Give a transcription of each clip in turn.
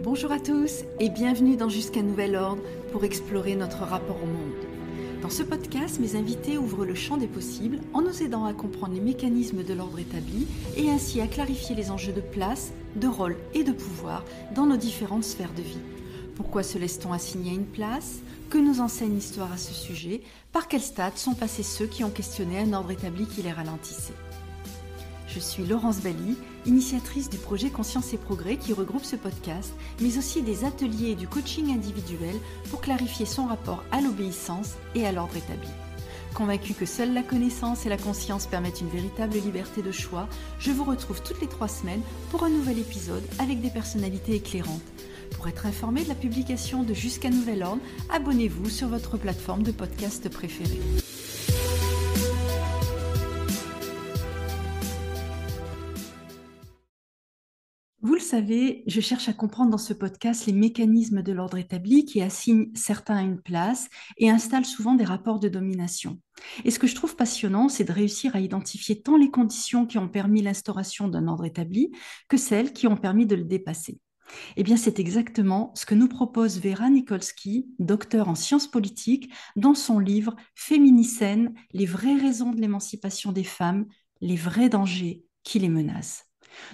Bonjour à tous et bienvenue dans Jusqu'à nouvel ordre pour explorer notre rapport au monde. Dans ce podcast, mes invités ouvrent le champ des possibles en nous aidant à comprendre les mécanismes de l'ordre établi et ainsi à clarifier les enjeux de place, de rôle et de pouvoir dans nos différentes sphères de vie. Pourquoi se laisse-t-on assigner une place ? Que nous enseigne l'histoire à ce sujet ? Par quel stade sont passés ceux qui ont questionné un ordre établi qui les ralentissait ? Je suis Laurence Bally, initiatrice du projet Conscience et Progrès qui regroupe ce podcast, mais aussi des ateliers et du coaching individuel pour clarifier son rapport à l'obéissance et à l'ordre établi. Convaincue que seule la connaissance et la conscience permettent une véritable liberté de choix, je vous retrouve toutes les 3 semaines pour un nouvel épisode avec des personnalités éclairantes. Pour être informé de la publication de Jusqu'à nouvel ordre, abonnez-vous sur votre plateforme de podcast préférée. Vous le savez, je cherche à comprendre dans ce podcast les mécanismes de l'ordre établi qui assignent certains à une place et installent souvent des rapports de domination. Et ce que je trouve passionnant, c'est de réussir à identifier tant les conditions qui ont permis l'instauration d'un ordre établi que celles qui ont permis de le dépasser. Eh bien, c'est exactement ce que nous propose Vera Nikolsky, docteur en sciences politiques, dans son livre Féminicène, les vraies raisons de l'émancipation des femmes, les vrais dangers qui les menacent.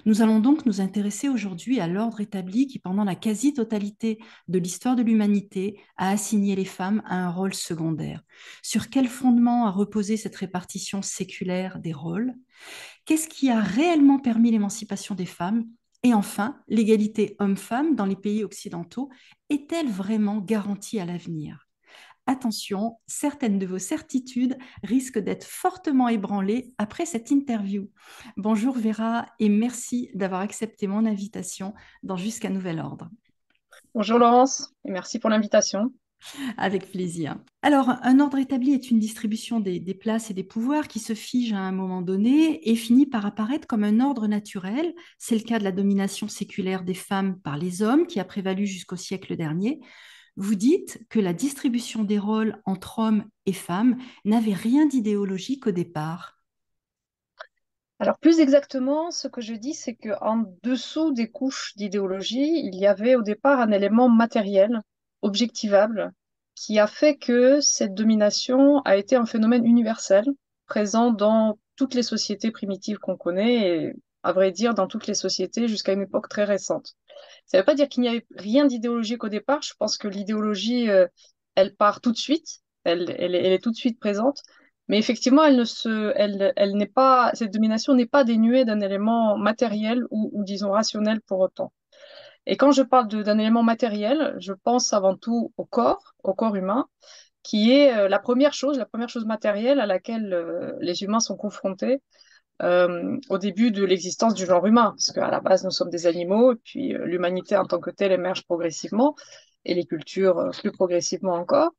Nous allons donc nous intéresser aujourd'hui à l'ordre établi qui, pendant la quasi-totalité de l'histoire de l'humanité, a assigné les femmes à un rôle secondaire. Sur quel fondement a reposé cette répartition séculaire des rôles ? Qu'est-ce qui a réellement permis l'émancipation des femmes ? Et enfin, l'égalité homme-femme dans les pays occidentaux est-elle vraiment garantie à l'avenir ? Attention, certaines de vos certitudes risquent d'être fortement ébranlées après cette interview. Bonjour Vera et merci d'avoir accepté mon invitation dans Jusqu'à nouvel ordre. Bonjour Laurence, et merci pour l'invitation. Avec plaisir. Alors, un ordre établi est une distribution des places et des pouvoirs qui se fige à un moment donné et finit par apparaître comme un ordre naturel. C'est le cas de la domination séculaire des femmes par les hommes qui a prévalu jusqu'au siècle dernier. Vous dites que la distribution des rôles entre hommes et femmes n'avait rien d'idéologique au départ. Alors plus exactement, ce que je dis, c'est qu'en dessous des couches d'idéologie, il y avait au départ un élément matériel, objectivable, qui a fait que cette domination a été un phénomène universel, présent dans toutes les sociétés primitives qu'on connaît, et à vrai dire dans toutes les sociétés jusqu'à une époque très récente. Ça ne veut pas dire qu'il n'y avait rien d'idéologique au départ, je pense que l'idéologie, elle part tout de suite, elle est tout de suite présente. Mais effectivement, elle n'est pas, cette domination n'est pas dénuée d'un élément matériel ou disons rationnel pour autant. Et quand je parle d'un élément matériel, je pense avant tout au corps humain, qui est la première chose matérielle à laquelle les humains sont confrontés au début de l'existence du genre humain, parce qu'à la base, nous sommes des animaux, et puis l'humanité en tant que telle émerge progressivement, et les cultures plus progressivement encore.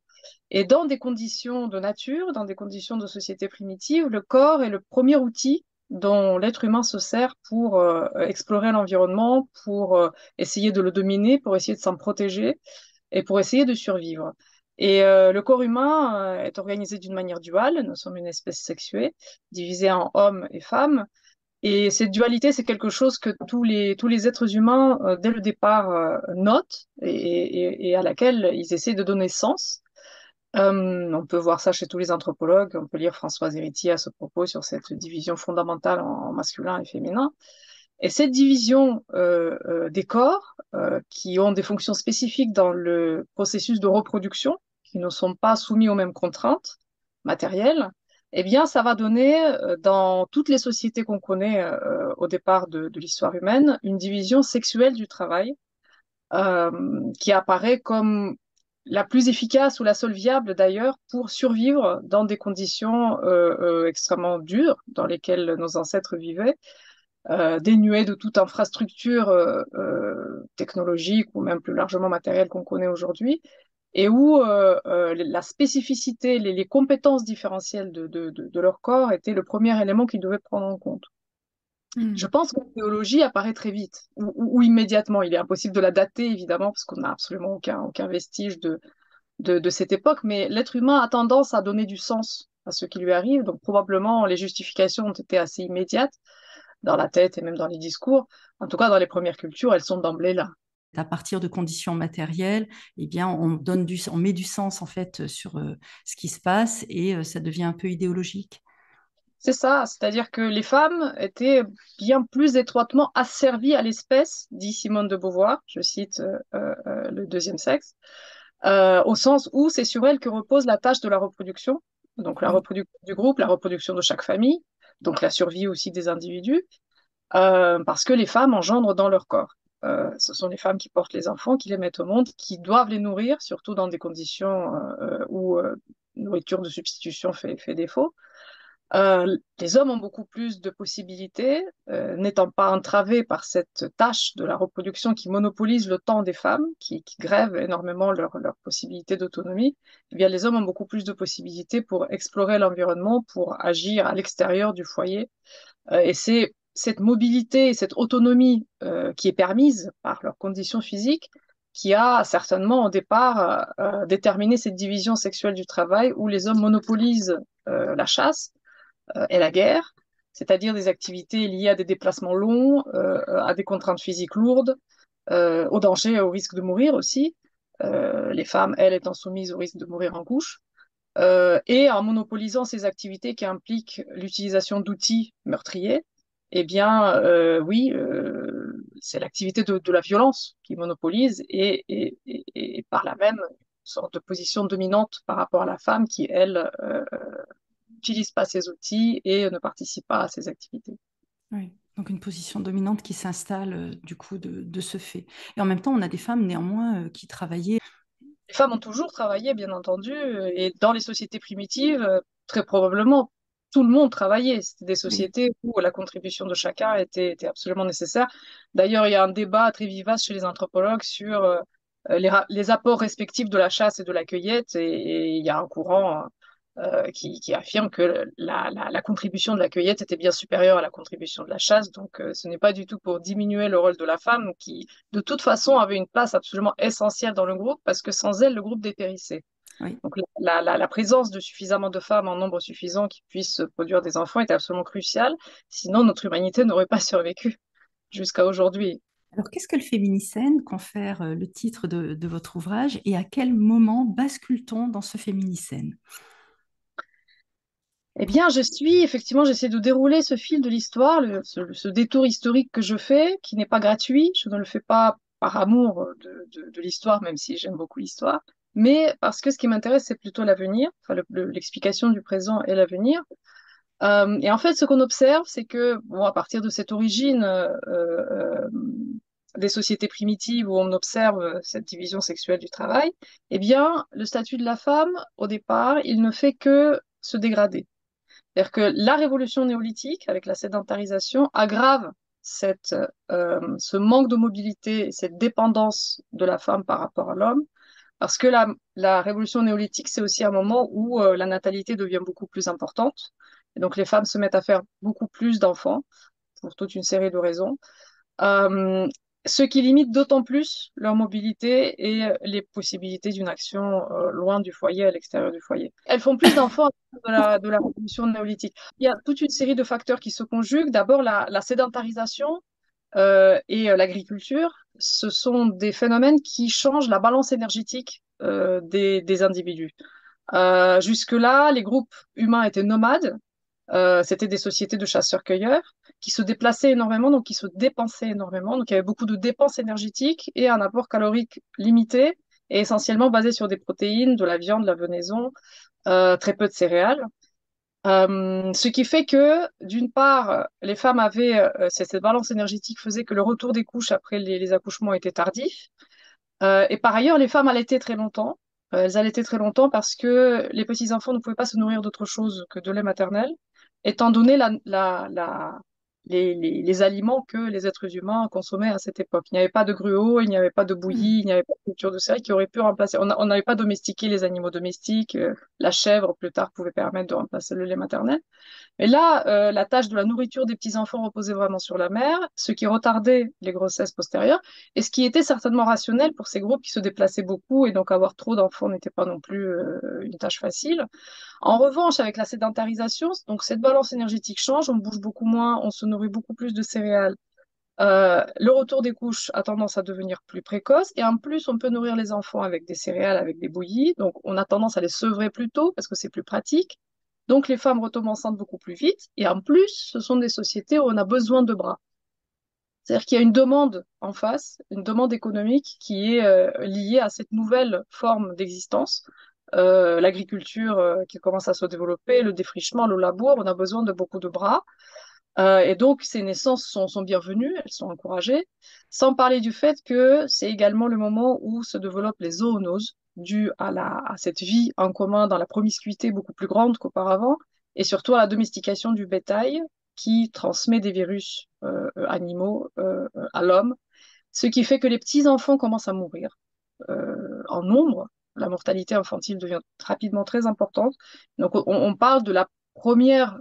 Et dans des conditions de nature, dans des conditions de société primitive, le corps est le premier outil dont l'être humain se sert pour explorer l'environnement, pour essayer de le dominer, pour essayer de s'en protéger et pour essayer de survivre. Et le corps humain est organisé d'une manière duale. Nous sommes une espèce sexuée, divisée en hommes et femmes. Et cette dualité, c'est quelque chose que tous les êtres humains, dès le départ, notent et à laquelle ils essaient de donner sens. On peut voir ça chez tous les anthropologues. On peut lire Françoise Héritier à ce propos sur cette division fondamentale en masculin et féminin. Et cette division des corps, qui ont des fonctions spécifiques dans le processus de reproduction, qui ne sont pas soumis aux mêmes contraintes matérielles, eh bien, ça va donner, dans toutes les sociétés qu'on connaît au départ de l'histoire humaine, une division sexuelle du travail qui apparaît comme la plus efficace ou la seule viable d'ailleurs pour survivre dans des conditions extrêmement dures dans lesquelles nos ancêtres vivaient, dénuées de toute infrastructure technologique ou même plus largement matérielle qu'on connaît aujourd'hui, et où la spécificité, les compétences différentielles de leur corps étaient le premier élément qu'ils devaient prendre en compte. Je Hmm. pense que la théologie apparaît très vite ou immédiatement. Il est impossible de la dater, évidemment, parce qu'on n'a absolument aucun vestige de cette époque, mais l'être humain a tendance à donner du sens à ce qui lui arrive, donc probablement les justifications ont été assez immédiates dans la tête et même dans les discours. En tout cas, dans les premières cultures, elles sont d'emblée là. À partir de conditions matérielles, eh bien, on met du sens en fait sur ce qui se passe et ça devient un peu idéologique. C'est ça, c'est-à-dire que les femmes étaient bien plus étroitement asservies à l'espèce, dit Simone de Beauvoir, je cite le deuxième sexe, au sens où c'est sur elles que repose la tâche de la reproduction, donc la Oui, reproduction du groupe, la reproduction de chaque famille, donc la survie aussi des individus, parce que les femmes engendrent dans leur corps. Ce sont les femmes qui portent les enfants, qui les mettent au monde, qui doivent les nourrir, surtout dans des conditions où nourriture de substitution fait défaut. Les hommes ont beaucoup plus de possibilités, n'étant pas entravés par cette tâche de la reproduction qui monopolise le temps des femmes, qui grève énormément leur possibilité d'autonomie. Eh bien, les hommes ont beaucoup plus de possibilités pour explorer l'environnement, pour agir à l'extérieur du foyer. Et c'est cette mobilité et cette autonomie qui est permise par leurs conditions physiques qui a certainement au départ déterminé cette division sexuelle du travail où les hommes monopolisent la chasse et la guerre, c'est-à-dire des activités liées à des déplacements longs, à des contraintes physiques lourdes, au danger et au risque de mourir aussi. Les femmes, elles, étant soumises au risque de mourir en couche. Et en monopolisant ces activités qui impliquent l'utilisation d'outils meurtriers, eh bien, oui, c'est l'activité de la violence qui monopolise et par là même une sorte de position dominante par rapport à la femme qui, elle, n'utilise pas ces outils et ne participe pas à ces activités. oui. Donc une position dominante qui s'installe du coup de ce fait. Et en même temps, on a des femmes néanmoins qui travaillaient. Les femmes ont toujours travaillé, bien entendu, et dans les sociétés primitives, très probablement, tout le monde travaillait. C'était des Oui. sociétés où la contribution de chacun était absolument nécessaire. D'ailleurs, il y a un débat très vivace chez les anthropologues sur les apports respectifs de la chasse et de la cueillette, et il y a un courant qui affirme que la contribution de la cueillette était bien supérieure à la contribution de la chasse. Donc, ce n'est pas du tout pour diminuer le rôle de la femme qui, de toute façon, avait une place absolument essentielle dans le groupe parce que sans elle, le groupe dépérissait. Oui. Donc, la présence de suffisamment de femmes en nombre suffisant qui puissent produire des enfants était absolument cruciale. Sinon, notre humanité n'aurait pas survécu jusqu'à aujourd'hui. Alors, qu'est-ce que le féminicène, confère le titre de votre ouvrage, et à quel moment bascule-t-on dans ce féminicène? Eh bien, effectivement, j'essaie de dérouler ce fil de l'histoire, ce détour historique que je fais, qui n'est pas gratuit. Je ne le fais pas par amour de l'histoire, même si j'aime beaucoup l'histoire, mais parce que ce qui m'intéresse, c'est plutôt l'avenir, enfin, l'explication du présent et l'avenir. Et en fait, ce qu'on observe, c'est que, bon, à partir de cette origine des sociétés primitives où on observe cette division sexuelle du travail, eh bien, le statut de la femme, au départ, il ne fait que se dégrader. C'est-à-dire que la révolution néolithique, avec la sédentarisation, aggrave ce manque de mobilité et cette dépendance de la femme par rapport à l'homme, parce que la révolution néolithique, c'est aussi un moment où la natalité devient beaucoup plus importante. Et donc les femmes se mettent à faire beaucoup plus d'enfants, pour toute une série de raisons. Euh, Ce qui limite d'autant plus leur mobilité et les possibilités d'une action loin du foyer, à l'extérieur du foyer. Elles font plus d'enfants à cause Pourquoi? de la révolution néolithique. Il y a toute une série de facteurs qui se conjuguent. D'abord, la sédentarisation et l'agriculture. Ce sont des phénomènes qui changent la balance énergétique des individus. Jusque-là, les groupes humains étaient nomades. C'était des sociétés de chasseurs-cueilleurs qui se déplaçaient énormément, donc qui se dépensaient énormément. Donc il y avait beaucoup de dépenses énergétiques et un apport calorique limité et essentiellement basé sur des protéines, de la viande, de la venaison, très peu de céréales. Ce qui fait que, d'une part, les femmes avaient cette balance énergétique faisait que le retour des couches après les accouchements était tardif. Et par ailleurs, les femmes allaitaient très longtemps. Elles allaitaient très longtemps parce que les petits-enfants ne pouvaient pas se nourrir d'autre chose que de lait maternel, étant donné les aliments que les êtres humains consommaient à cette époque. Il n'y avait pas de gruau, il n'y avait pas de Hmm. bouillie, il n'y avait pas de culture de céréales qui aurait pu remplacer. On n'avait pas domestiqué les animaux domestiques. La chèvre, plus tard, pouvait permettre de remplacer le lait maternel. Et là, la tâche de la nourriture des petits-enfants reposait vraiment sur la mère, ce qui retardait les grossesses postérieures, et ce qui était certainement rationnel pour ces groupes qui se déplaçaient beaucoup, et donc avoir trop d'enfants n'était pas non plus une tâche facile. En revanche, avec la sédentarisation, donc cette balance énergétique change, on bouge beaucoup moins, on se nourrit beaucoup plus de céréales Le retour des couches a tendance à devenir plus précoce et en plus, on peut nourrir les enfants avec des céréales, avec des bouillies. Donc, on a tendance à les sevrer plus tôt parce que c'est plus pratique. Donc, les femmes retombent enceintes beaucoup plus vite. Et en plus, ce sont des sociétés où on a besoin de bras. C'est-à-dire qu'il y a une demande en face, une demande économique qui est liée à cette nouvelle forme d'existence. L'agriculture qui commence à se développer, le défrichement, le labour, on a besoin de beaucoup de bras. Et donc, ces naissances sont bienvenues, elles sont encouragées, sans parler du fait que c'est également le moment où se développent les zoonoses, dues à cette vie en commun dans la promiscuité beaucoup plus grande qu'auparavant, et surtout à la domestication du bétail qui transmet des virus animaux à l'homme, ce qui fait que les petits-enfants commencent à mourir en nombre. La mortalité infantile devient rapidement très importante. Donc, on parle de la première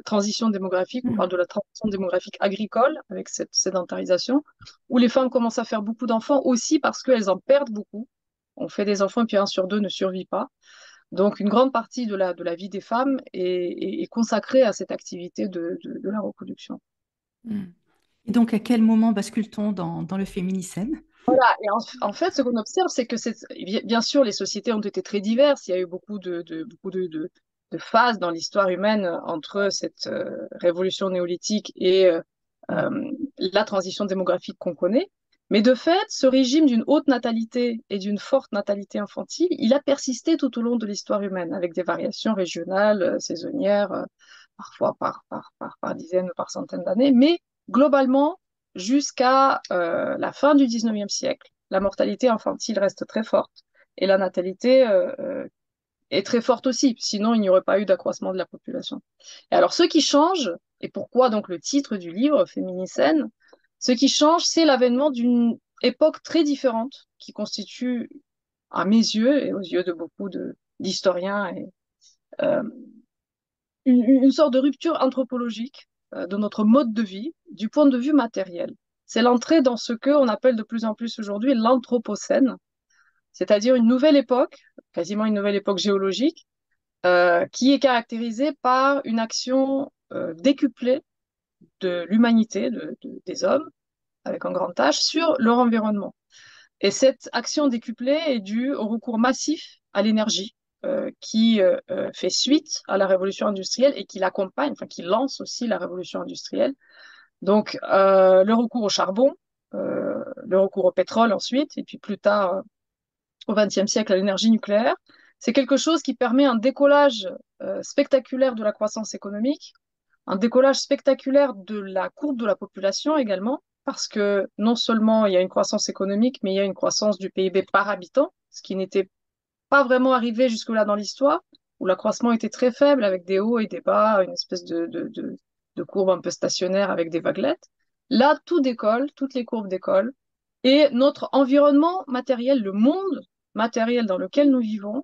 transition démographique, on parle Mm. de la transition démographique agricole avec cette sédentarisation, où les femmes commencent à faire beaucoup d'enfants aussi parce qu'elles en perdent beaucoup. On fait des enfants et puis un sur deux ne survit pas. Donc une grande partie de la vie des femmes est consacrée à cette activité de la reproduction. Mm. Et donc, à quel moment bascule-t-on dans le féminicide? Voilà, et en fait, ce qu'on observe, c'est que bien sûr, les sociétés ont été très diverses. Il y a eu beaucoup de phases dans l'histoire humaine entre cette révolution néolithique et Mm. la transition démographique qu'on connaît. Mais de fait, ce régime d'une haute natalité et d'une forte natalité infantile, il a persisté tout au long de l'histoire humaine, avec des variations régionales, saisonnières, parfois par dizaines ou par centaines d'années. Mais globalement, jusqu'à la fin du 19e siècle, la mortalité infantile reste très forte et la natalité est très forte aussi, sinon il n'y aurait pas eu d'accroissement de la population. Et alors ce qui change, et pourquoi donc le titre du livre, Féminicène, ce qui change, c'est l'avènement d'une époque très différente qui constitue, à mes yeux et aux yeux de beaucoup d'historiens, euh, une sorte de rupture anthropologique de notre mode de vie du point de vue matériel. C'est l'entrée dans ce qu'on appelle de plus en plus aujourd'hui l'anthropocène, c'est-à-dire une nouvelle époque, quasiment une nouvelle époque géologique, qui est caractérisée par une action décuplée de l'humanité, des hommes, avec un grand H, sur leur environnement. Et cette action décuplée est due au recours massif à l'énergie qui fait suite à la révolution industrielle et qui l'accompagne, enfin qui lance aussi la révolution industrielle. Donc le recours au charbon, le recours au pétrole ensuite, et puis plus tard au XXe siècle à l'énergie nucléaire, c'est quelque chose qui permet un décollage spectaculaire de la croissance économique, un décollage spectaculaire de la courbe de la population également, parce que non seulement il y a une croissance économique, mais il y a une croissance du PIB par habitant, ce qui n'était pas vraiment arrivé jusque-là dans l'histoire, où l'accroissement était très faible, avec des hauts et des bas, une espèce de courbe un peu stationnaire avec des vaguelettes. Là, tout décolle, toutes les courbes décollent, et notre environnement matériel, le monde matériel dans lequel nous vivons,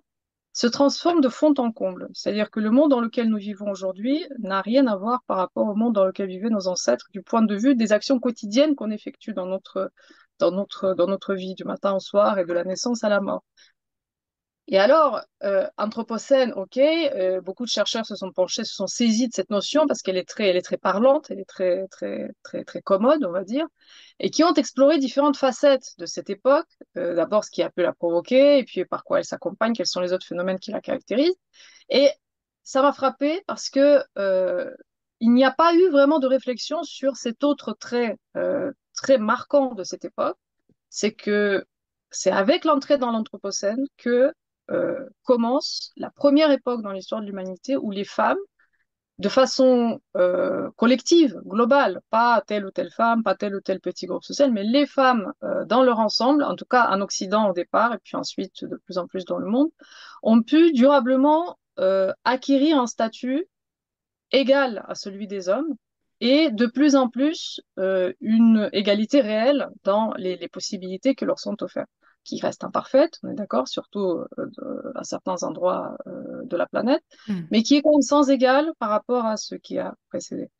se transforme de fond en comble. C'est-à-dire que le monde dans lequel nous vivons aujourd'hui n'a rien à voir par rapport au monde dans lequel vivaient nos ancêtres du point de vue des actions quotidiennes qu'on effectue dans notre vie du matin au soir et de la naissance à la mort. Et alors, Anthropocène, ok, beaucoup de chercheurs se sont penchés, se sont saisis de cette notion parce qu'elle est très parlante, elle est très, très, très, très commode, on va dire, et qui ont exploré différentes facettes de cette époque. D'abord, ce qui a pu la provoquer, et puis par quoi elle s'accompagne, quels sont les autres phénomènes qui la caractérisent. Et ça m'a frappé parce que il n'y a pas eu vraiment de réflexion sur cet autre trait très marquant de cette époque, c'est que c'est avec l'entrée dans l'Anthropocène que commence la première époque dans l'histoire de l'humanité où les femmes, de façon collective, globale, pas telle ou telle femme, pas tel ou tel petit groupe social, mais les femmes dans leur ensemble, en tout cas en Occident au départ, et puis ensuite de plus en plus dans le monde, ont pu durablement acquérir un statut égal à celui des hommes et de plus en plus une égalité réelle dans les possibilités que leur sont offertes, qui restent imparfaites, on est d'accord, surtout à certains endroits de la planète, Mm. mais qui est quand même sans égal par rapport à ce qui a précédé.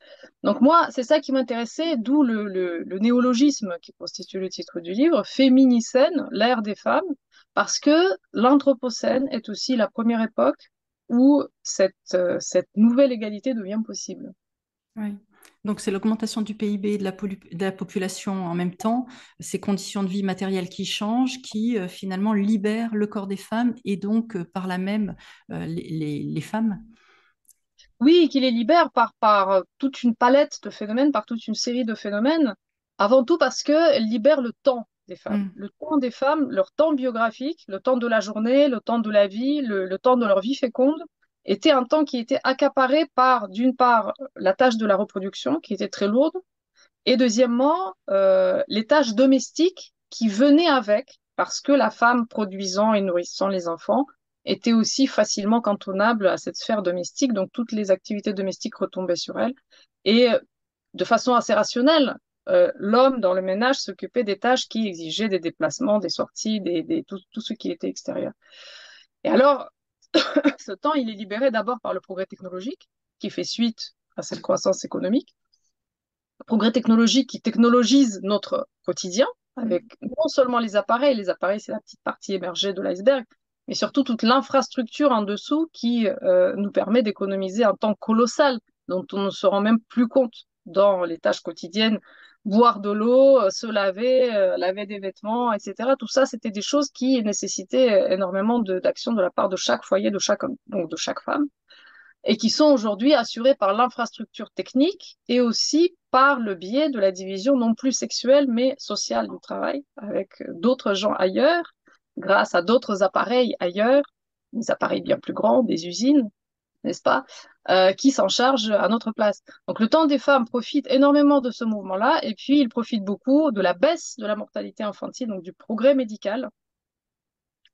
Donc moi, c'est ça qui m'intéressait, d'où le néologisme qui constitue le titre du livre, Féminicène, l'ère des femmes, parce que l'Anthropocène est aussi la première époque où cette nouvelle égalité devient possible. Oui. Donc, c'est l'augmentation du PIB et de la population en même temps, ces conditions de vie matérielles qui changent, qui finalement libèrent le corps des femmes et donc par là même les femmes. Oui, qui les libère par toute une palette de phénomènes, par toute une série de phénomènes, avant tout parce qu'elle libère le temps des femmes. Mm, Le temps des femmes, leur temps biographique, le temps de la journée, le temps de la vie, le temps de leur vie féconde, était un temps qui était accaparé par, d'une part, la tâche de la reproduction, qui était très lourde, et deuxièmement, les tâches domestiques qui venaient avec, parce que la femme produisant et nourrissant les enfants était aussi facilement cantonnable à cette sphère domestique, donc toutes les activités domestiques retombaient sur elle. Et de façon assez rationnelle, l'homme dans le ménage s'occupait des tâches qui exigeaient des déplacements, des sorties, tout ce qui était extérieur. Et alors, ce temps, il est libéré d'abord par le progrès technologique, qui fait suite à cette croissance économique, progrès technologique qui technologise notre quotidien, avec mm. non seulement les appareils c'est la petite partie émergée de l'iceberg, mais surtout toute l'infrastructure en dessous qui nous permet d'économiser un temps colossal dont on ne se rend même plus compte dans les tâches quotidiennes, boire de l'eau, se laver, laver des vêtements, etc. Tout ça, c'était des choses qui nécessitaient énormément d'action de la part de chaque foyer, de chaque homme, donc de chaque femme et qui sont aujourd'hui assurés par l'infrastructure technique et aussi par le biais de la division non plus sexuelle mais sociale du travail, avec d'autres gens ailleurs, grâce à d'autres appareils ailleurs, des appareils bien plus grands, des usines, n'est-ce pas, qui s'en chargent à notre place. Donc le temps des femmes profite énormément de ce mouvement-là, et puis il profite beaucoup de la baisse de la mortalité infantile, donc du progrès médical,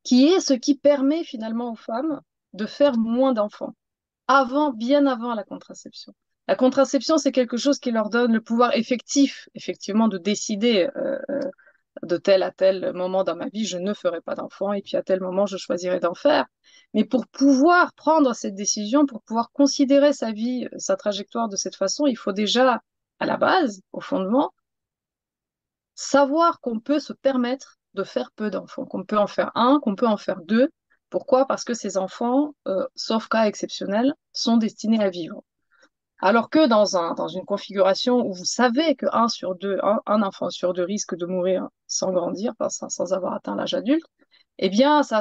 qui est ce qui permet finalement aux femmes de faire moins d'enfants bien avant la contraception. La contraception, c'est quelque chose qui leur donne le pouvoir effectif, effectivement, de décider de tel à tel moment dans ma vie, je ne ferai pas d'enfant, et puis à tel moment, je choisirai d'en faire. Mais pour pouvoir prendre cette décision, pour pouvoir considérer sa vie, sa trajectoire de cette façon, il faut déjà, à la base, au fondement, savoir qu'on peut se permettre de faire peu d'enfants, qu'on peut en faire un, qu'on peut en faire deux. Pourquoi? Parce que ces enfants, sauf cas exceptionnel, sont destinés à vivre. Alors que dans une configuration où vous savez que un enfant sur deux risque de mourir sans grandir, sans avoir atteint l'âge adulte, eh bien, ça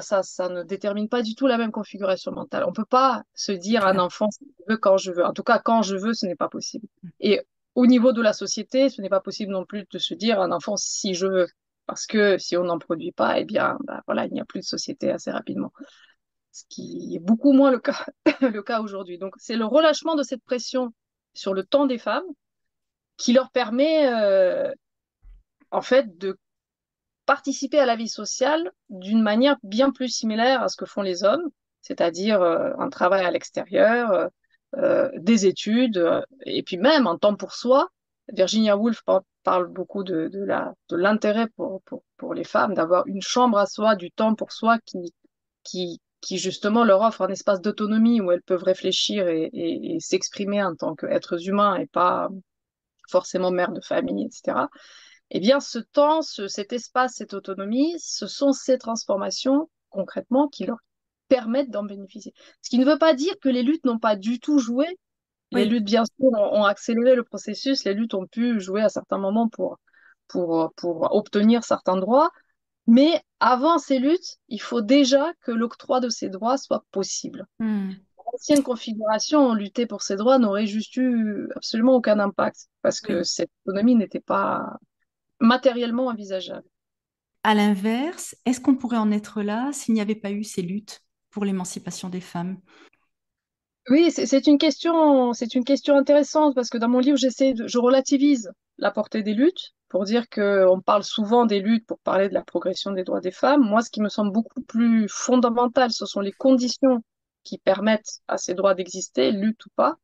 ne détermine pas du tout la même configuration mentale. On ne peut pas se C'est dire à un clair. enfant, si je veux, quand je veux. En tout cas, quand je veux, ce n'est pas possible. Et au niveau de la société, ce n'est pas possible non plus de se dire à un enfant, si je veux. Parce que si on n'en produit pas, eh bien, bah, voilà, il n'y a plus de société assez rapidement. Ce qui est beaucoup moins le cas, le cas aujourd'hui. Donc, c'est le relâchement de cette pression sur le temps des femmes qui leur permet, en fait, de participer à la vie sociale d'une manière bien plus similaire à ce que font les hommes, c'est-à-dire un travail à l'extérieur, des études, et puis même un temps pour soi. Virginia Woolf parle beaucoup de l'intérêt pour les femmes d'avoir une chambre à soi, du temps pour soi qui justement leur offre un espace d'autonomie où elles peuvent réfléchir et s'exprimer en tant qu'êtres humains et pas forcément mères de famille, etc. Eh bien, ce temps, cet espace, cette autonomie, ce sont ces transformations concrètement qui leur permettent d'en bénéficier. Ce qui ne veut pas dire que les luttes n'ont pas du tout joué. Les Oui. luttes, bien sûr, ont accéléré le processus. Les luttes ont pu jouer à certains moments pour obtenir certains droits. Mais avant ces luttes, il faut déjà que l'octroi de ces droits soit possible. Mm. L'ancienne configuration, lutter pour ces droits n'aurait juste eu absolument aucun impact parce que Oui. cette autonomie n'était pas matériellement envisageable. À l'inverse, est-ce qu'on pourrait en être là s'il n'y avait pas eu ces luttes pour l'émancipation des femmes? Oui, c'est une question intéressante parce que dans mon livre, je relativise la portée des luttes pour dire qu'on parle souvent des luttes pour parler de la progression des droits des femmes. Moi, ce qui me semble beaucoup plus fondamental, ce sont les conditions qui permettent à ces droits d'exister, lutte ou pas.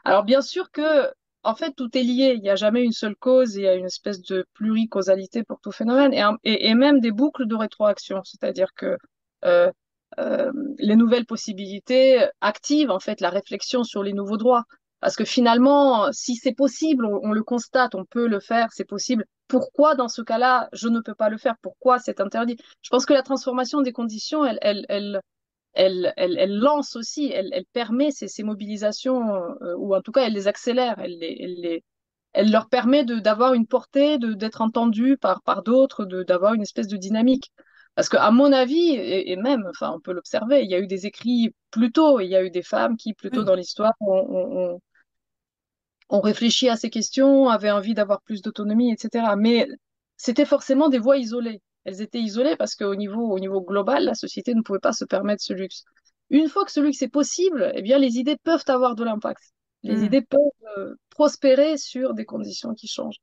Alors, bien sûr que, en fait, tout est lié. Il n'y a jamais une seule cause, il y a une espèce de pluricausalité pour tout phénomène et même des boucles de rétroaction. C'est-à-dire que euh, les nouvelles possibilités activent, en fait, la réflexion sur les nouveaux droits. Parce que finalement, si c'est possible, on le constate, on peut le faire, c'est possible. Pourquoi, dans ce cas-là, je ne peux pas le faire? Pourquoi c'est interdit? Je pense que la transformation des conditions, elle lance aussi, elle permet ces mobilisations, ou en tout cas, elle les accélère, elle leur permet d'avoir une portée, d'être entendue par d'autres, d'avoir une espèce de dynamique. Parce qu'à mon avis, et même, enfin, on peut l'observer, il y a eu des écrits plus tôt, il y a eu des femmes qui, plus tôt Oui, dans l'histoire, ont réfléchi à ces questions, avaient envie d'avoir plus d'autonomie, etc. Mais c'était forcément des voix isolées. Elles étaient isolées parce au niveau global, la société ne pouvait pas se permettre ce luxe. Une fois que ce luxe est possible, eh bien, les idées peuvent avoir de l'impact. Les hmm, idées peuvent prospérer sur des conditions qui changent.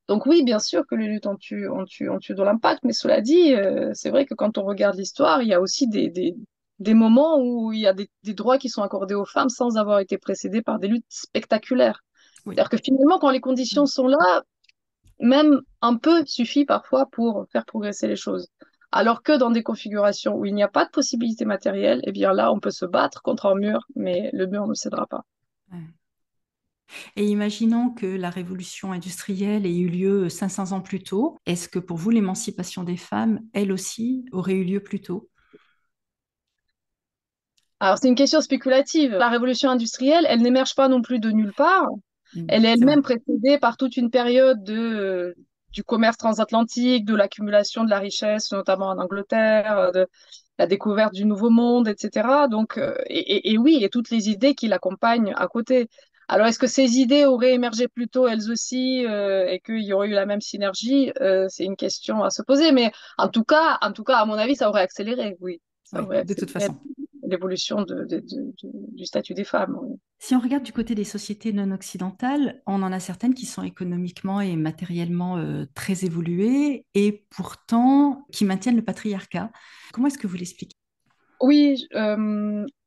Donc oui, bien sûr que les luttes ont eu de l'impact, mais cela dit, c'est vrai que quand on regarde l'histoire, il y a aussi des moments où il y a des droits qui sont accordés aux femmes sans avoir été précédés par des luttes spectaculaires. oui. C'est-à-dire que finalement, quand les conditions Hmm. sont là, même un peu suffit parfois pour faire progresser les choses. Alors que dans des configurations où il n'y a pas de possibilité matérielle, eh bien là, on peut se battre contre un mur, mais le mur ne cédera pas. Ouais. Et imaginons que la révolution industrielle ait eu lieu 500 ans plus tôt. Est-ce que pour vous, l'émancipation des femmes, elle aussi, aurait eu lieu plus tôt? Alors, c'est une question spéculative. La révolution industrielle, elle n'émerge pas non plus de nulle part. Hmm, Elle est c'est vrai. elle-même précédée par toute une période du commerce transatlantique, de l'accumulation de la richesse, notamment en Angleterre, de la découverte du Nouveau Monde, etc. Donc, et oui, et toutes les idées qui l'accompagnent à côté. Alors, est-ce que ces idées auraient émergé plus tôt elles aussi et qu'il y aurait eu la même synergie? C'est une question à se poser. Mais à mon avis, ça aurait accéléré, oui. Ça Oui, aurait de toute accéléré façon. l'évolution du statut des femmes. Oui. Si on regarde du côté des sociétés non occidentales, on en a certaines qui sont économiquement et matériellement très évoluées et pourtant qui maintiennent le patriarcat. Comment est-ce que vous l'expliquez? Oui,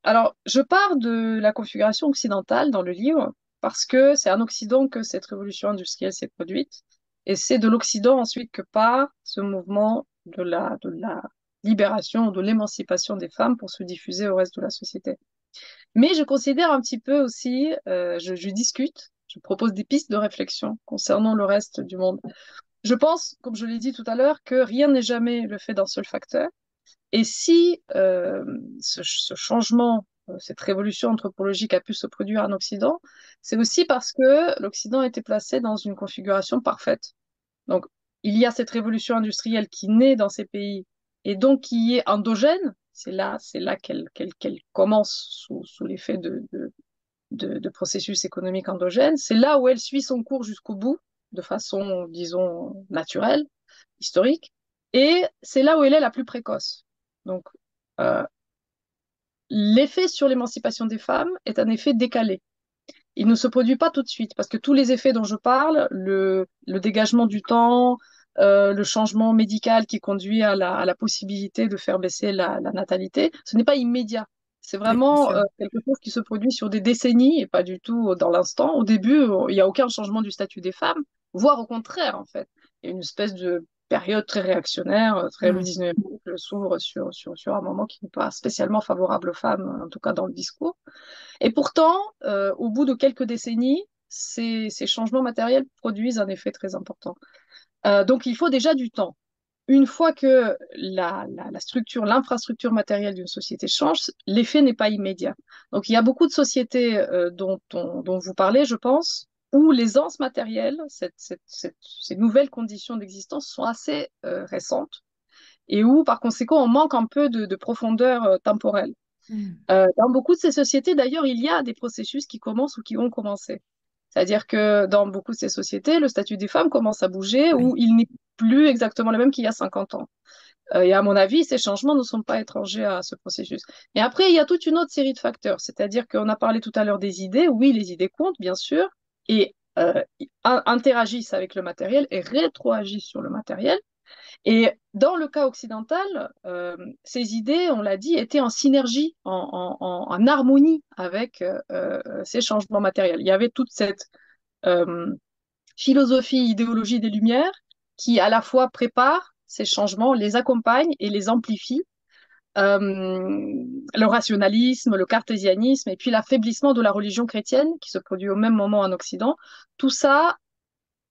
alors je pars de la configuration occidentale dans le livre parce que c'est en Occident que cette révolution industrielle s'est produite et c'est de l'Occident ensuite que part ce mouvement de la libération, de l'émancipation des femmes pour se diffuser au reste de la société. Mais je considère un petit peu aussi, je discute, je propose des pistes de réflexion concernant le reste du monde. Je pense, comme je l'ai dit tout à l'heure, que rien n'est jamais le fait d'un seul facteur. Et si ce changement, cette révolution anthropologique a pu se produire en Occident, c'est aussi parce que l'Occident a été placé dans une configuration parfaite. Donc, il y a cette révolution industrielle qui naît dans ces pays et donc qui est endogène. C'est là qu'elle commence sous l'effet de processus économiques endogènes. C'est là où elle suit son cours jusqu'au bout, de façon, disons, naturelle, historique. Et c'est là où elle est la plus précoce. Donc, euh, l'effet sur l'émancipation des femmes est un effet décalé. Il ne se produit pas tout de suite parce que tous les effets dont je parle, le dégagement du temps, le changement médical qui conduit à la possibilité de faire baisser la natalité, ce n'est pas immédiat. C'est Oui, bien vraiment sûr. quelque chose qui se produit sur des décennies et pas du tout dans l'instant. Au début, il n'y a aucun changement du statut des femmes, voire au contraire, en fait. Il y a une espèce de période très réactionnaire, le Hmm. 19e siècle s'ouvre sur un moment qui n'est pas spécialement favorable aux femmes, en tout cas dans le discours. Et pourtant, au bout de quelques décennies, ces changements matériels produisent un effet très important. Donc, il faut déjà du temps. Une fois que la structure, l'infrastructure matérielle d'une société change, l'effet n'est pas immédiat. Donc, il y a beaucoup de sociétés dont vous parlez, je pense, où l'aisance matérielle, ces nouvelles conditions d'existence sont assez récentes et où, par conséquent, on manque un peu de profondeur temporelle. Hmm. Dans beaucoup de ces sociétés, d'ailleurs, il y a des processus qui commencent ou qui ont commencé. C'est-à-dire que dans beaucoup de ces sociétés, le statut des femmes commence à bouger Oui. ou il n'est plus exactement le même qu'il y a 50 ans. Et à mon avis, ces changements ne sont pas étrangers à ce processus. Et après, il y a toute une autre série de facteurs. C'est-à-dire qu'on a parlé tout à l'heure des idées. Oui, les idées comptent, bien sûr, et interagissent avec le matériel et rétroagissent sur le matériel. Et dans le cas occidental, ces idées, on l'a dit, étaient en synergie, en harmonie avec ces changements matériels. Il y avait toute cette euh, philosophie, idéologie des Lumières qui à la fois prépare ces changements, les accompagne et les amplifie. Le rationalisme, le cartésianisme et puis l'affaiblissement de la religion chrétienne qui se produit au même moment en Occident, tout ça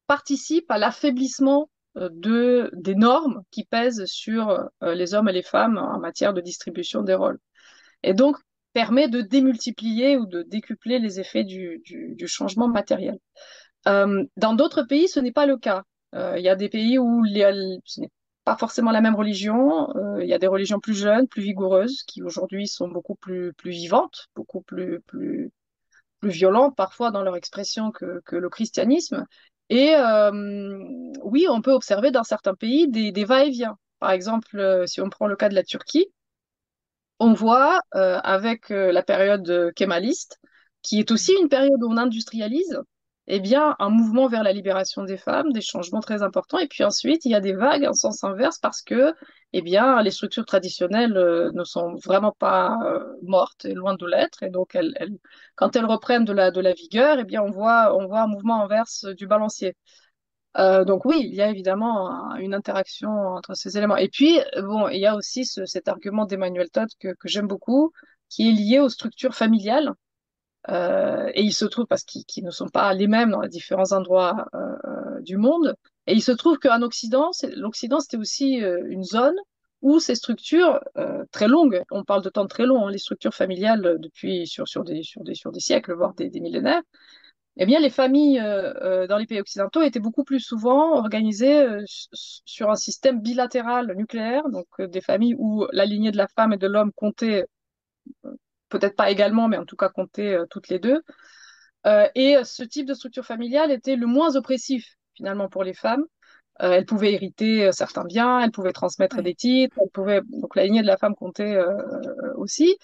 participe à l'affaiblissement des normes qui pèsent sur les hommes et les femmes en matière de distribution des rôles. Et donc, permet de démultiplier ou de décupler les effets du changement matériel. Dans d'autres pays, ce n'est pas le cas. Il y a des pays où ce n'est pas forcément la même religion. Il y a des religions plus jeunes, plus vigoureuses, qui aujourd'hui sont beaucoup plus vivantes, beaucoup plus violentes parfois dans leur expression que le christianisme. Et oui, on peut observer dans certains pays des va-et-vient. Par exemple, si on prend le cas de la Turquie, on voit avec la période kémaliste, qui est aussi une période où on industrialise, eh bien, un mouvement vers la libération des femmes, des changements très importants. Et puis ensuite, il y a des vagues en sens inverse parce que, eh bien, les structures traditionnelles ne sont vraiment pas mortes, et loin de l'être. Et donc, quand elles reprennent de la vigueur, eh bien, on voit un mouvement inverse du balancier. Donc oui, il y a évidemment une interaction entre ces éléments. Et puis, bon, il y a aussi cet argument d'Emmanuel Todd que j'aime beaucoup, qui est lié aux structures familiales. Et il se trouve, parce qu'ils ne sont pas les mêmes dans les différents endroits du monde, et il se trouve qu'en Occident, l'Occident, c'était aussi une zone où ces structures très longues, on parle de temps très long, hein, les structures familiales depuis sur des siècles, voire des millénaires, eh bien, les familles dans les pays occidentaux étaient beaucoup plus souvent organisées sur un système bilatéral nucléaire, donc des familles où la lignée de la femme et de l'homme comptait, peut-être pas également, mais en tout cas comptait toutes les deux. Et ce type de structure familiale était le moins oppressif finalement pour les femmes. Elles pouvaient hériter certains biens, elles pouvaient transmettre des Ouais. titres, donc la lignée de la femme comptait aussi,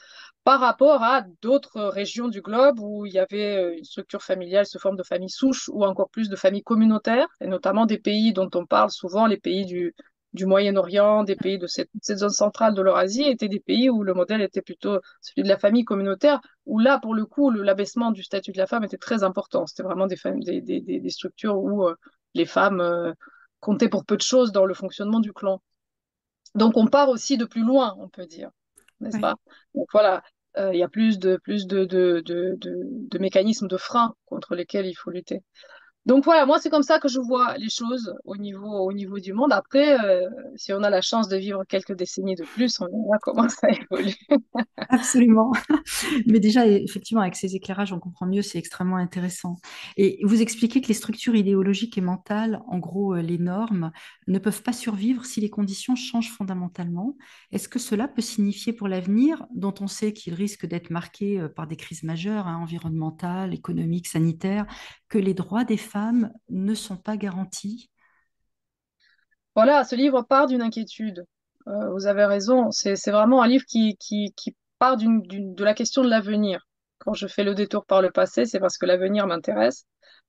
par rapport à d'autres régions du globe où il y avait une structure familiale sous forme de famille souche ou encore plus de familles communautaires, et notamment des pays dont on parle souvent, les pays du Moyen-Orient, des pays de cette zone centrale de l'Eurasie, étaient des pays où le modèle était plutôt celui de la famille communautaire, où là, pour le coup, l'abaissement du statut de la femme était très important. C'était vraiment des structures où les femmes comptaient pour peu de choses dans le fonctionnement du clan. Donc on part aussi de plus loin, on peut dire, n'est-ce Ouais. pas? Donc voilà, il y a plus de mécanismes de frein contre lesquels il faut lutter. Donc voilà, moi c'est comme ça que je vois les choses au niveau du monde. Après, si on a la chance de vivre quelques décennies de plus, on verra comment ça évolue. Absolument. Mais déjà, effectivement, avec ces éclairages, on comprend mieux, c'est extrêmement intéressant. Et vous expliquez que les structures idéologiques et mentales, en gros les normes, ne peuvent pas survivre si les conditions changent fondamentalement. Est-ce que cela peut signifier pour l'avenir, dont on sait qu'il risque d'être marqué par des crises majeures, hein, environnementales, économiques, sanitaires, que les droits des femmes ne sont pas garantis? Voilà, ce livre part d'une inquiétude. Vous avez raison, c'est vraiment un livre qui part de la question de l'avenir. Quand je fais le détour par le passé, c'est parce que l'avenir m'intéresse.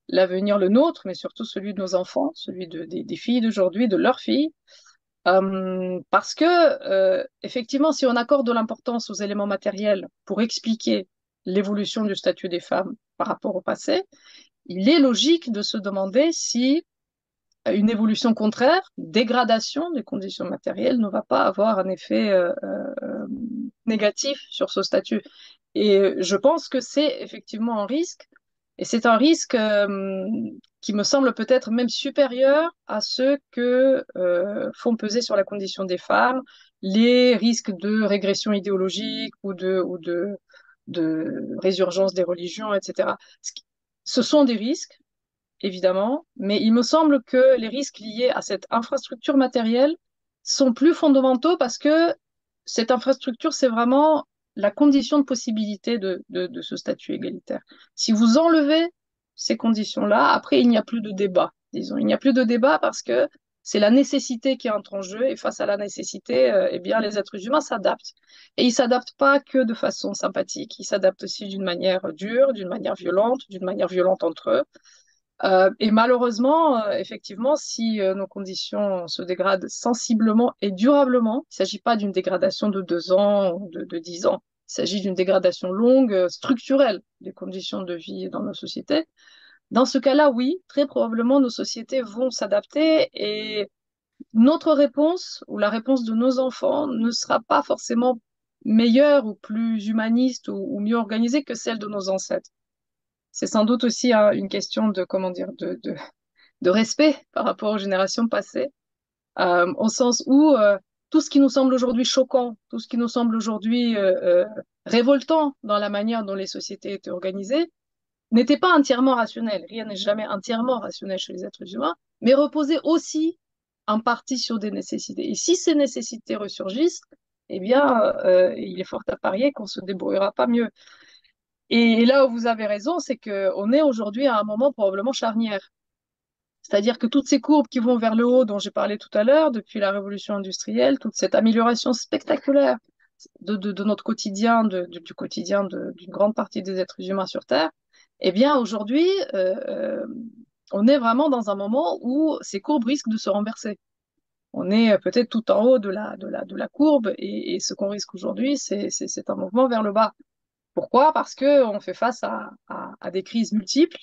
L'avenir, le nôtre, mais surtout celui de nos enfants, celui des filles d'aujourd'hui, de leurs filles. Parce que, effectivement, si on accorde de l'importance aux éléments matériels pour expliquer l'évolution du statut des femmes par rapport au passé, il est logique de se demander si une évolution contraire, dégradation des conditions matérielles, ne va pas avoir un effet négatif sur ce statut. Et je pense que c'est effectivement un risque, et c'est un risque qui me semble peut-être même supérieur à ceux que font peser sur la condition des femmes les risques de régression idéologique ou de résurgence des religions, etc. Ce sont des risques, évidemment, mais il me semble que les risques liés à cette infrastructure matérielle sont plus fondamentaux parce que cette infrastructure, c'est vraiment la condition de possibilité de ce statut égalitaire. Si vous enlevez ces conditions-là, après, il n'y a plus de débat, disons. Il n'y a plus de débat parce que c'est la nécessité qui entre en jeu et face à la nécessité, eh bien, les êtres humains s'adaptent. Et ils s'adaptent pas que de façon sympathique, ils s'adaptent aussi d'une manière dure, d'une manière violente entre eux. Et malheureusement, effectivement, si nos conditions se dégradent sensiblement et durablement, il ne s'agit pas d'une dégradation de 2 ans ou de 10 ans, il s'agit d'une dégradation longue, structurelle des conditions de vie dans nos sociétés. Dans ce cas-là, oui, très probablement nos sociétés vont s'adapter et notre réponse ou la réponse de nos enfants ne sera pas forcément meilleure ou plus humaniste ou mieux organisée que celle de nos ancêtres. C'est sans doute aussi une question de, comment dire, de respect par rapport aux générations passées, au sens où tout ce qui nous semble aujourd'hui choquant, tout ce qui nous semble aujourd'hui révoltant dans la manière dont les sociétés étaient organisées, n'était pas entièrement rationnelle. Rien n'est jamais entièrement rationnel chez les êtres humains, mais reposait aussi en partie sur des nécessités. Et si ces nécessités ressurgissent, eh bien, il est fort à parier qu'on se débrouillera pas mieux. Et là où vous avez raison, c'est qu'on est aujourd'hui à un moment probablement charnière. C'est-à-dire que toutes ces courbes qui vont vers le haut, dont j'ai parlé tout à l'heure, depuis la révolution industrielle, toute cette amélioration spectaculaire de notre quotidien, du quotidien d'une grande partie des êtres humains sur Terre, eh bien aujourd'hui, on est vraiment dans un moment où ces courbes risquent de se renverser. On est peut-être tout en haut de la courbe et ce qu'on risque aujourd'hui, c'est un mouvement vers le bas. Pourquoi? Parce qu'on fait face à des crises multiples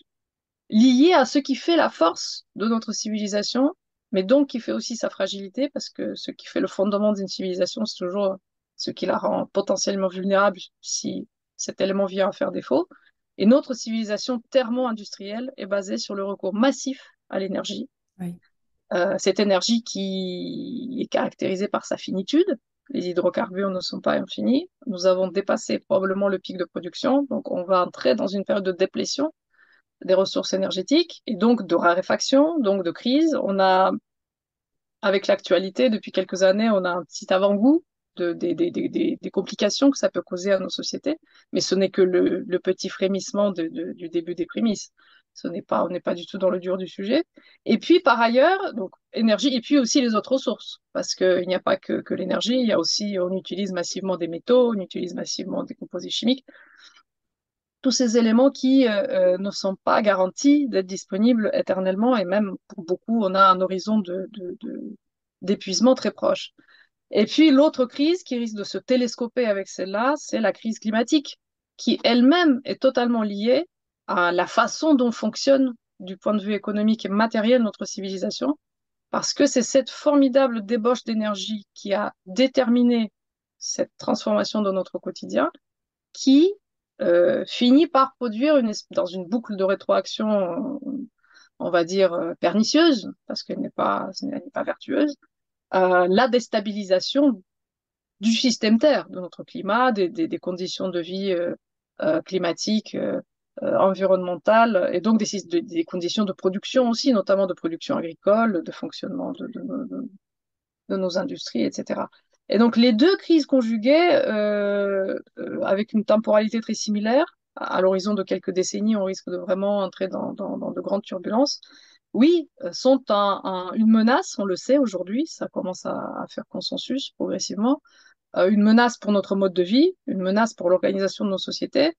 liées à ce qui fait la force de notre civilisation, mais donc qui fait aussi sa fragilité, parce que ce qui fait le fondement d'une civilisation, c'est toujours ce qui la rend potentiellement vulnérable si cet élément vient à faire défaut. Et notre civilisation thermo-industrielle est basée sur le recours massif à l'énergie. Oui. Cette énergie qui est caractérisée par sa finitude. Les hydrocarbures ne sont pas infinis. Nous avons dépassé probablement le pic de production, donc on va entrer dans une période de déplétion des ressources énergétiques et donc de raréfaction, donc de crise. On a, avec l'actualité, depuis quelques années, on a un petit avant-goût des complications que ça peut causer à nos sociétés, mais ce n'est que le petit frémissement du début des prémices. On n'est pas du tout dans le dur du sujet. Et puis, par ailleurs, donc, énergie, et puis aussi les autres ressources, parce qu'il n'y a pas que l'énergie, il y a aussi, on utilise massivement des métaux, on utilise massivement des composés chimiques, tous ces éléments qui ne sont pas garantis d'être disponibles éternellement et même pour beaucoup, on a un horizon d'épuisement très proche. Et puis l'autre crise qui risque de se télescoper avec celle-là, c'est la crise climatique, qui elle-même est totalement liée à la façon dont fonctionne du point de vue économique et matériel notre civilisation, parce que c'est cette formidable débauche d'énergie qui a déterminé cette transformation de notre quotidien qui finit par produire dans une boucle de rétroaction, on va dire, pernicieuse, parce elle n'est pas vertueuse, la déstabilisation du système Terre, de notre climat, des conditions de vie climatiques, environnementales, et donc des conditions de production aussi, notamment de production agricole, de fonctionnement de nos industries, etc. Et donc les deux crises conjuguées, avec une temporalité très similaire, à l'horizon de quelques décennies, on risque de vraiment entrer dans de grandes turbulences, oui, sont une menace, on le sait aujourd'hui, ça commence à faire consensus progressivement, une menace pour notre mode de vie, une menace pour l'organisation de nos sociétés,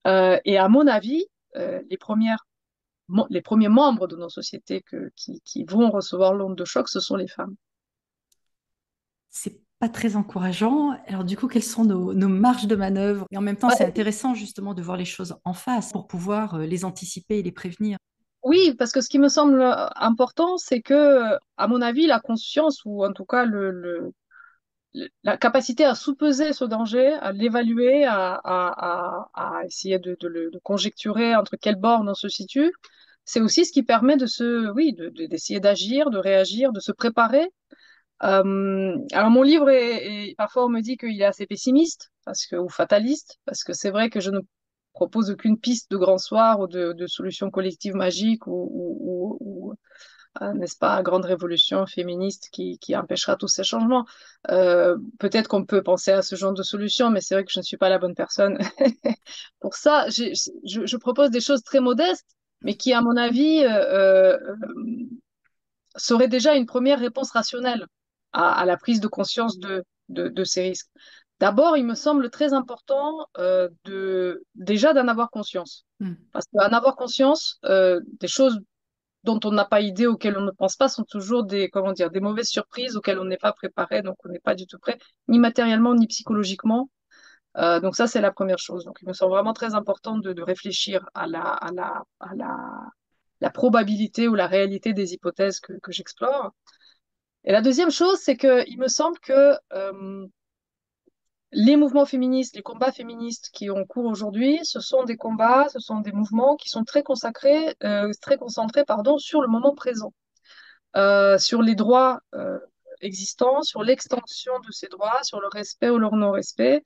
et à mon avis, les premiers membres de nos sociétés qui vont recevoir l'onde de choc, ce sont les femmes. C'est pas très encourageant. Alors du coup, quelles sont nos marges de manœuvre? Et en même temps, c'est Ouais, intéressant justement de voir les choses en face pour pouvoir les anticiper et les prévenir. oui, parce que ce qui me semble important, c'est que, à mon avis, la conscience, ou en tout cas la capacité à sous-peser ce danger, à l'évaluer, à essayer de conjecturer entre quelles bornes on se situe, c'est aussi ce qui permet oui, d'essayer d'agir, de réagir, de se préparer. Alors mon livre parfois on me dit qu'il est assez pessimiste ou fataliste, parce que c'est vrai que je ne propose aucune piste de grand soir ou de solution collective magique ou n'est-ce pas, grande révolution féministe qui empêchera tous ces changements. Peut-être qu'on peut penser à ce genre de solution, mais c'est vrai que je ne suis pas la bonne personne pour ça. Je propose des choses très modestes, mais qui, à mon avis, seraient déjà une première réponse rationnelle à la prise de conscience de ces risques. D'abord, il me semble très important déjà d'en avoir conscience. Hmm. Parce qu'en avoir conscience, des choses dont on n'a pas idée, auxquelles on ne pense pas, sont toujours comment dire, des mauvaises surprises auxquelles on n'est pas préparé, donc on n'est pas du tout prêt, ni matériellement, ni psychologiquement. Donc ça, c'est la première chose. Donc il me semble vraiment très important de réfléchir la probabilité ou la réalité des hypothèses que j'explore. Et la deuxième chose, c'est qu'il me semble que les mouvements féministes, les combats féministes qui ont cours aujourd'hui, ce sont des combats, ce sont des mouvements qui sont très concentrés, pardon, sur le moment présent, sur les droits existants, sur l'extension de ces droits, sur le respect ou leur non-respect.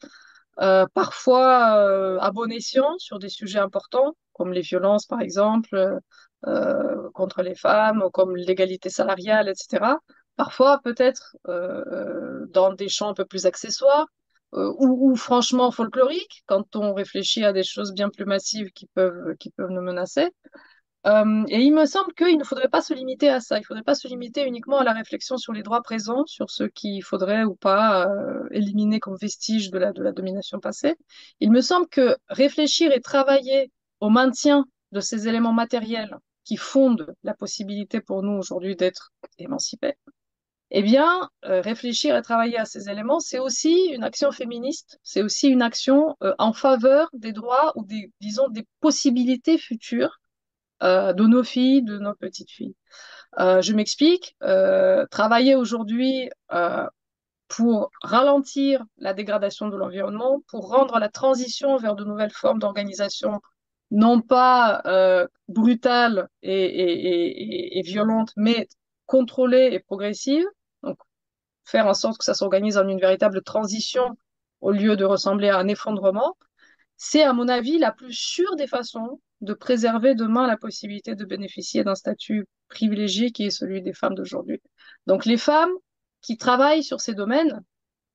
parfois à bon escient sur des sujets importants, comme les violences par exemple, contre les femmes, ou comme l'égalité salariale, etc. Parfois peut-être dans des champs un peu plus accessoires, ou franchement folkloriques, quand on réfléchit à des choses bien plus massives qui peuvent nous menacer. Et il me semble qu'il ne faudrait pas se limiter à ça. Il ne faudrait pas se limiter uniquement à la réflexion sur les droits présents, sur ce qu'il faudrait ou pas éliminer comme vestige de la domination passée. Il me semble que réfléchir et travailler au maintien de ces éléments matériels qui fondent la possibilité pour nous aujourd'hui d'être émancipés, eh bien, réfléchir et travailler à ces éléments, c'est aussi une action féministe, c'est aussi une action en faveur des droits ou disons, des possibilités futures de nos filles, de nos petites filles. Je m'explique. Travailler aujourd'hui pour ralentir la dégradation de l'environnement, pour rendre la transition vers de nouvelles formes d'organisation non pas brutales et violentes, mais contrôlées et progressives. Donc, faire en sorte que ça s'organise en une véritable transition au lieu de ressembler à un effondrement. C'est, à mon avis, la plus sûre des façons de préserver demain la possibilité de bénéficier d'un statut privilégié qui est celui des femmes d'aujourd'hui. Donc, les femmes qui travaillent sur ces domaines,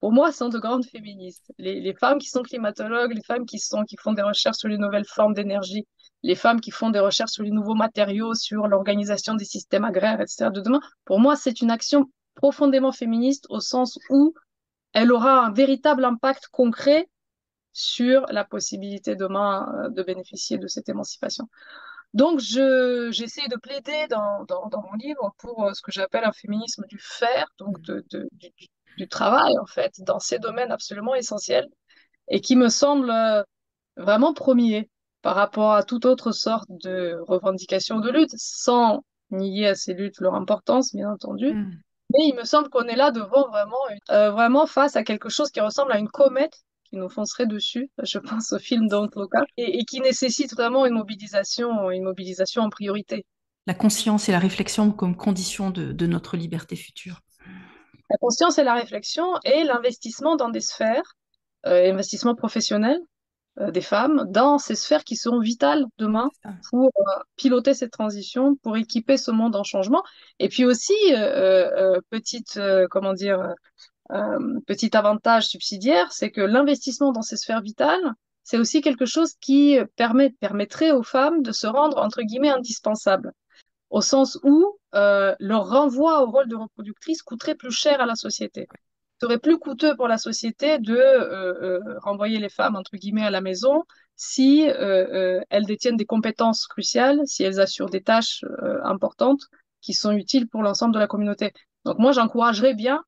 pour moi, sont de grandes féministes. Les femmes qui sont climatologues, les femmes qui font des recherches sur les nouvelles formes d'énergie, les femmes qui font des recherches sur les nouveaux matériaux, sur l'organisation des systèmes agraires, etc. de demain, pour moi, c'est une action profondément féministe au sens où elle aura un véritable impact concret sur la possibilité demain de bénéficier de cette émancipation. Donc, j'essaie de plaider dans mon livre pour ce que j'appelle un féminisme du faire, donc du travail, en fait, dans ces domaines absolument essentiels et qui me semble vraiment premier par rapport à toute autre sorte de revendication de lutte, sans nier à ces luttes leur importance, bien entendu. Mm. Mais il me semble qu'on est là devant vraiment face à quelque chose qui ressemble à une comète qui nous foncerait dessus. Je pense au film Don't Look Up et qui nécessite vraiment une mobilisation en priorité. La conscience et la réflexion comme condition de notre liberté future. La conscience et la réflexion et l'investissement dans des sphères, investissement professionnel des femmes dans ces sphères qui seront vitales demain C'est ça. pour piloter cette transition, pour équiper ce monde en changement. Et puis aussi, comment dire, petit avantage subsidiaire, c'est que l'investissement dans ces sphères vitales, c'est aussi quelque chose qui permettrait aux femmes de se rendre, entre guillemets, indispensables, au sens où leur renvoi au rôle de reproductrice coûterait plus cher à la société. Ce serait plus coûteux pour la société de renvoyer les femmes, entre guillemets, à la maison si elles détiennent des compétences cruciales, si elles assurent des tâches importantes qui sont utiles pour l'ensemble de la communauté. Donc moi, j'encouragerais bien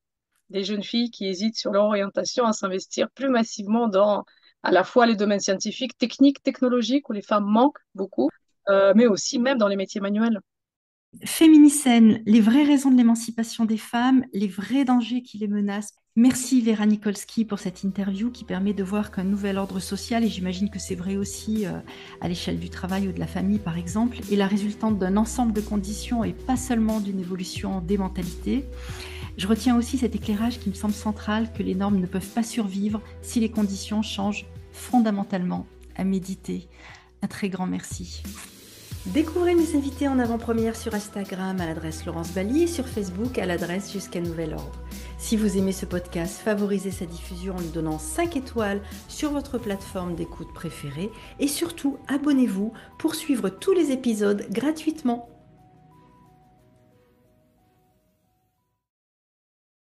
des jeunes filles qui hésitent sur leur orientation à s'investir plus massivement dans à la fois les domaines scientifiques, techniques, technologiques, où les femmes manquent beaucoup, mais aussi même dans les métiers manuels. Féminicène, les vraies raisons de l'émancipation des femmes, les vrais dangers qui les menacent. Merci Vera Nikolski pour cette interview qui permet de voir qu'un nouvel ordre social, et j'imagine que c'est vrai aussi à l'échelle du travail ou de la famille par exemple, est la résultante d'un ensemble de conditions et pas seulement d'une évolution des mentalités. Je retiens aussi cet éclairage qui me semble central, que les normes ne peuvent pas survivre si les conditions changent fondamentalement. À méditer. Un très grand merci. Découvrez mes invités en avant-première sur Instagram à l'adresse Laurence Bali et sur Facebook à l'adresse Jusqu'à Nouvel Ordre. Si vous aimez ce podcast, favorisez sa diffusion en lui donnant 5 étoiles sur votre plateforme d'écoute préférée et surtout abonnez-vous pour suivre tous les épisodes gratuitement.